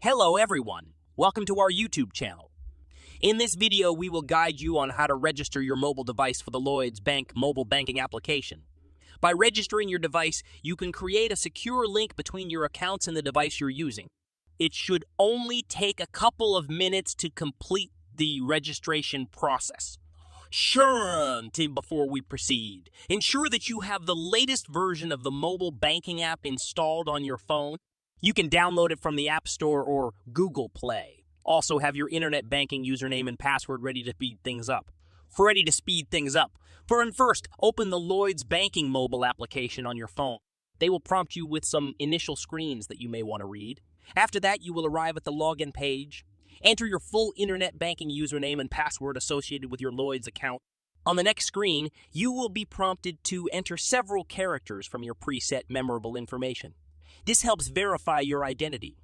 Hello everyone, welcome to our YouTube channel. In this video, we will guide you on how to register your mobile device for the Lloyds Bank mobile banking application. By registering your device, you can create a secure link between your accounts and the device you're using. It should only take a couple of minutes to complete the registration process. Before we proceed, ensure that you have the latest version of the mobile banking app installed on your phone. You can download it from the App Store or Google Play. Also have your internet banking username and password ready to speed things up. First, open the Lloyds Banking mobile application on your phone. They will prompt you with some initial screens that you may want to read. After that, you will arrive at the login page. Enter your full internet banking username and password associated with your Lloyds account. On the next screen, you will be prompted to enter several characters from your preset memorable information. This helps verify your identity.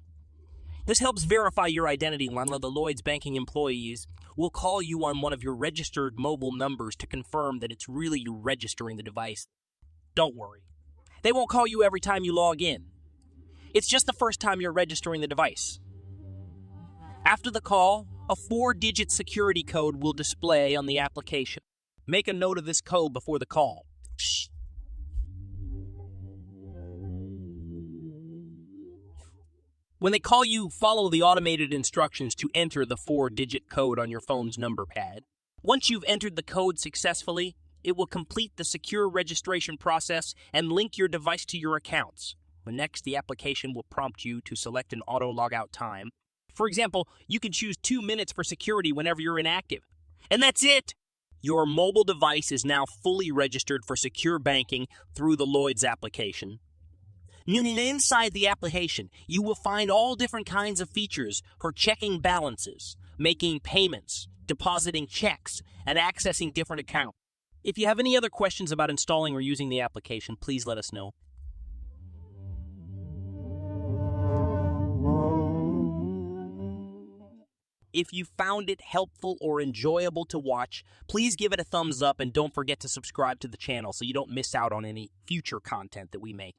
One of the Lloyds Banking employees will call you on one of your registered mobile numbers to confirm that it's really you registering the device. Don't worry. They won't call you every time you log in. It's just the first time you're registering the device. After the call, a 4-digit security code will display on the application. Make a note of this code before the call. When they call you, follow the automated instructions to enter the 4-digit code on your phone's number pad. Once you've entered the code successfully, it will complete the secure registration process and link your device to your accounts. Next, the application will prompt you to select an auto logout time. For example, you can choose 2 minutes for security whenever you're inactive. And that's it! Your mobile device is now fully registered for secure banking through the Lloyds application. Inside the application, you will find all different kinds of features for checking balances, making payments, depositing checks, and accessing different accounts. If you have any other questions about installing or using the application, please let us know. If you found it helpful or enjoyable to watch, please give it a thumbs up and don't forget to subscribe to the channel so you don't miss out on any future content that we make.